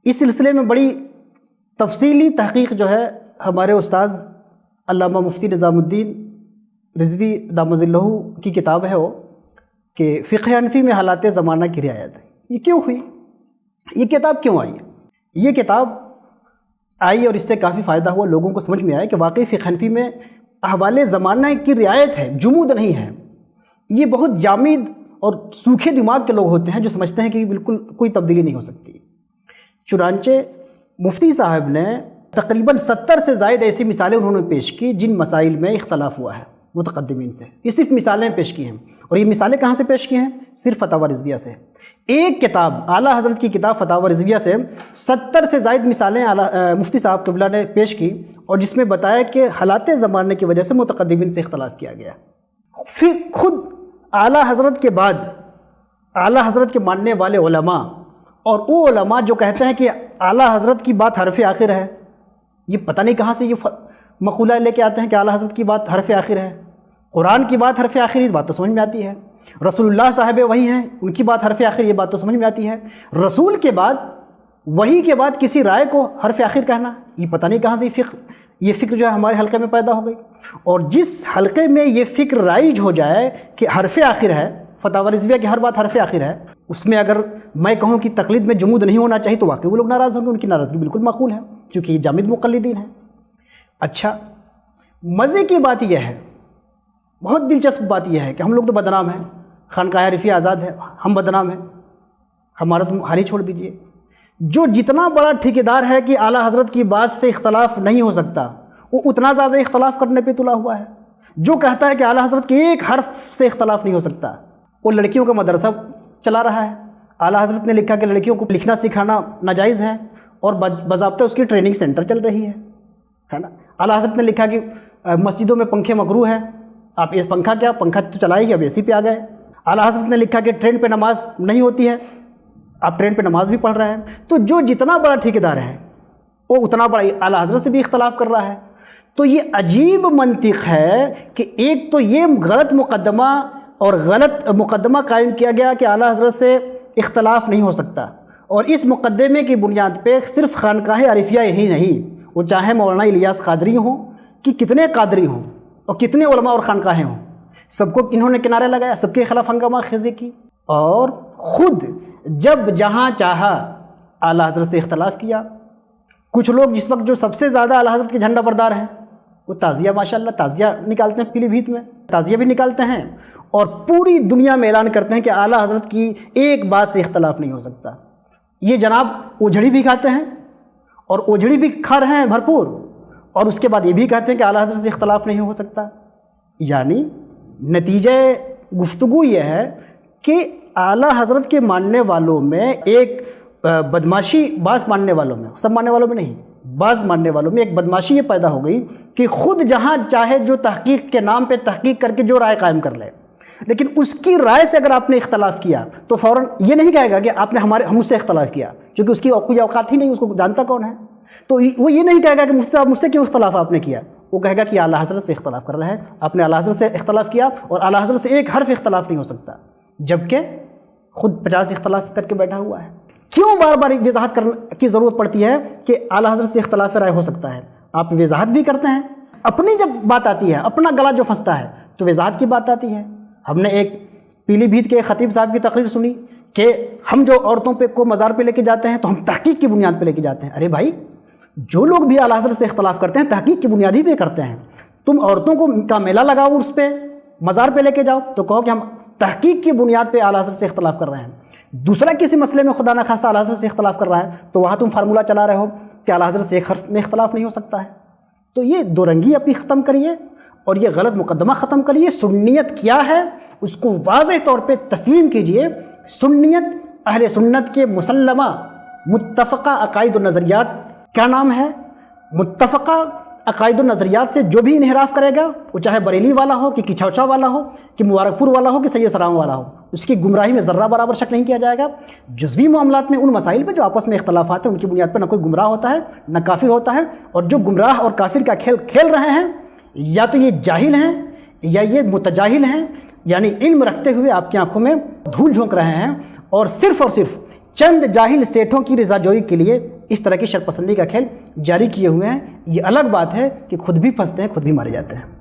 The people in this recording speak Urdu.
اس سلسلے میں بڑی تفصیلی تحقیق جو ہے ہمارے استاذ علامہ مفتی نظام الدین رضوی دامت ظلہ کی کتاب ہے وہ کہ فقہ حنفی میں حالات زمانہ کی رعایت ہے. یہ کیوں ہوئی؟ یہ کتاب کیوں آئی؟ یہ کتاب آئی اور اس سے کافی فائدہ ہوا، لوگوں کو سمجھ میں آیا کہ واقعی فقہ حنفی میں احوال زمانہ کی رعایت ہے، جمود نہیں ہے. یہ بہت جامد اور سوکھے دماغ کے لوگ ہوتے ہیں جو سمجھتے ہیں کہ بالکل کوئی تبدیلی نہیں ہو سکتی. چنانچہ مفتی صاحب نے تقریباً 70 سے زائد ایسی مثالیں انہوں نے پیش کی جن مسائل میں اختلاف ہوا ہے متقدمین سے. یہ صرف مثالیں پیش کی ہیں، اور یہ مثالیں کہاں سے پیش کی ہیں؟ صرف فتاوی رضویہ سے. ایک کتاب اعلیٰ حضرت کی کتاب فتاوی رضویہ سے 70 سے زائد مثالیں مفتی صاحب قبلہ نے پیش کی، اور جس میں بتایا کہ حالات زمانے کی وجہ سے متقدمین سے اختلاف کیا گیا. پھر خود اعلیٰ حضرت کے بعد اعلیٰ حضرت کے ماننے والے علماء اور وہ علماء جو کہتے ہیں کہ اعلیٰ حضرت کی بات حرف آخر ہے، یہ پتہ نہیں کہاں سے یہ مقولہ لے کے آتے ہیں کہ اعلیٰ حضرت کی بات حرف آخر ہے. قرآن کی بات حرف آخر، یہ بات تو سمجھ میں آتی ہے. رسول اللہ صاحب وہی ہیں، ان کی بات حرف آخر، یہ بات تو سمجھ میں آتی ہے. رسول کے بعد وہی کے بعد کسی رائے کو حرف آخر کہنا، یہ پتہ نہیں کہاں سے یہ فکر جو ہے ہمارے حلقے میں پیدا ہو گئی. اور جس حلقے میں یہ فکر رائج ہو جائے کہ حرف آخر ہے، فتاوی رضویہ کی ہر بات حرف آخر ہے، اس میں اگر میں کہوں کہ تقلید میں جمود نہیں ہونا چاہیے تو واقعی وہ لوگ ناراض ہوں گے. ان کی ناراضگی بالکل معقول ہے کیونکہ یہ جامد مقلدین ہیں. اچھا، مزے کی بات یہ ہے، بہت دلچسپ بات یہ ہے کہ ہم لوگ تو بدنام ہیں، خانقاہ رفیع آزاد ہے، ہم بدنام ہیں، ہمارا تم حال ہی چھوڑ دیجئے. جو جتنا بڑا ٹھیکیدار ہے کہ اعلیٰ حضرت کی بات سے اختلاف نہیں ہو سکتا، وہ اتنا زیادہ اختلاف کرنے پہ تلا ہوا ہے. جو کہتا ہے کہ اعلیٰ حضرت کے ایک حرف سے اختلاف نہیں ہو سکتا، وہ لڑکیوں کا مدرسہ چلا رہا ہے. اعلیٰ حضرت نے لکھا کہ لڑکیوں کو لکھنا سکھانا ناجائز ہے، اور باضابطہ اس کی ٹریننگ سینٹر چل رہی ہے نا. اعلیٰ حضرت نے لکھا کہ مسجدوں میں پنکھے مکروہ ہیں، آپ یہ پنکھا کیا، پنکھا تو چلائے ہی، اب اے سی پہ آ گئے. اعلیٰ حضرت نے لکھا کہ ٹرین پہ نماز نہیں ہوتی ہے، آپ ٹرین پہ نماز بھی پڑھ رہے ہیں. تو جو جتنا بڑا ٹھیکیدار ہے وہ اتنا بڑا اعلیٰ حضرت سے بھی اختلاف کر رہا ہے. تو یہ عجیب منطق ہے کہ ایک تو یہ غلط مقدمہ اور غلط مقدمہ قائم کیا گیا کہ اعلیٰ حضرت سے اختلاف نہیں ہو سکتا، اور اس مقدمے کی بنیاد پہ صرف خانقاہ عارفیہ ہی نہیں، وہ چاہے مولانا الیاس قادری ہوں کہ کتنے قادری ہوں اور کتنے علماء اور خانقاہیں ہوں، سب کو انہوں نے کنارے لگایا، سب کے خلاف ہنگامہ خیزی کی، اور خود جب جہاں چاہا اعلیٰ حضرت سے اختلاف کیا. کچھ لوگ جس وقت جو سب سے زیادہ اعلیٰ حضرت کے جھنڈا بردار ہیں، وہ تعزیہ ماشاءاللہ تعزیہ نکالتے ہیں، پیلی بھیت میں تعزیہ بھی نکالتے ہیں، اور پوری دنیا میں اعلان کرتے ہیں کہ اعلیٰ حضرت کی ایک بات سے اختلاف نہیں ہو سکتا. یہ جناب اوجھڑی بھی کھاتے ہیں، اور اوجھڑی بھی کھا رہے ہیں بھرپور، اور اس کے بعد یہ بھی کہتے ہیں کہ اعلیٰ حضرت سے اختلاف نہیں ہو سکتا. یعنی نتیجہ گفتگو یہ ہے کہ اعلیٰ حضرت کے ماننے والوں میں ایک بدماشی، بعض ماننے والوں میں، سب ماننے والوں میں نہیں، بعض ماننے والوں میں ایک بدماشی یہ پیدا ہو گئی کہ خود جہاں چاہے جو تحقیق کے نام پہ تحقیق کر کے جو رائے قائم کر لے، لیکن اس کی رائے سے اگر آپ نے اختلاف کیا تو فوراً یہ نہیں کہے گا کہ آپ نے ہم مجھ سے اختلاف کیا، کیونکہ اس کی کوئی اوقات ہی نہیں، اس کو جانتا کون ہے. تو وہ یہ نہیں کہے گا کہ مفتی صاحب مجھ سے کیوں اختلاف آپ نے کیا، وہ کہے گا کہ اعلیٰ حضرت سے اختلاف کر رہے ہیں، آپ نے اعلیٰ حضرت سے اختلاف کیا، اور اعلیٰ حضرت سے ایک حرف اختلاف نہیں ہو سکتا، جبکہ خود 50 اختلاف کر کے بیٹھا ہوا ہے. کیوں بار بار وضاحت کرنے کی ضرورت پڑتی ہے کہ اعلیٰ حضرت سے اختلاف رائے ہو سکتا ہے؟ آپ وضاحت بھی کرتے ہیں، اپنی جب بات آتی ہے، اپنا گلا جو پھنستا ہے تو وضاحت کی بات آتی ہے. ہم نے ایک پیلی بھیت کے خطیب صاحب کی تقریر سنی کہ ہم جو عورتوں پہ کو مزار پہ لے کے جاتے ہیں تو ہم تحقیق کی بنیاد پہ لے کے جاتے ہیں. ارے بھائی، جو لوگ بھی اعلیٰ حضرت سے اختلاف کرتے ہیں تحقیق کی بنیاد ہی پہ کرتے ہیں. تم عورتوں کو کا میلہ لگاؤ، اس پہ مزار پہ لے کے جاؤ تو کہو کہ ہم تحقیق کی بنیاد پہ اعلیٰ حضرت سے اختلاف کر رہے ہیں. دوسرا کسی مسئلے میں خدا نخواستہ اعلیٰ حضرت سے اختلاف کر رہا ہے تو وہاں تم فارمولہ چلا رہے ہو کہ اعلیٰ حضرت سے ایک حرف میں اختلاف نہیں ہو سکتا ہے. تو یہ دو رنگی اپنی ختم کریے اور یہ غلط مقدمہ ختم کریے. سنیت کیا ہے اس کو واضح طور پہ تسلیم کیجئے. سنیت اہل سنت کے مسلمہ متفقہ عقائد و نظریات کا نام ہے. متفقہ عقائد و نظریات سے جو بھی انحراف کرے گا، وہ چاہے بریلی والا ہو کہ کچھوچا والا ہو کہ مبارک پور والا ہو کہ سید سلام والا ہو، اس کی گمراہی میں ذرہ برابر شک نہیں کیا جائے گا. جزوی معاملات میں ان مسائل پہ جو آپس میں اختلافات ہیں ان کی بنیاد پہ نہ کوئی گمراہ ہوتا ہے نہ کافر ہوتا ہے. اور جو گمراہ اور کافر کا کھیل کھیل رہے ہیں یا تو یہ جاہل ہیں یا یہ متجاہل ہیں، یعنی علم رکھتے ہوئے آپ کی آنکھوں میں دھول جھونک رہے ہیں اور صرف چند جاہل سیٹھوں کی رضا جوئی کے لیے اس طرح کی شرپسندی کا کھیل جاری کیے ہوئے ہیں۔ یہ الگ بات ہے کہ خود بھی پھنستے ہیں، خود بھی مارے جاتے ہیں۔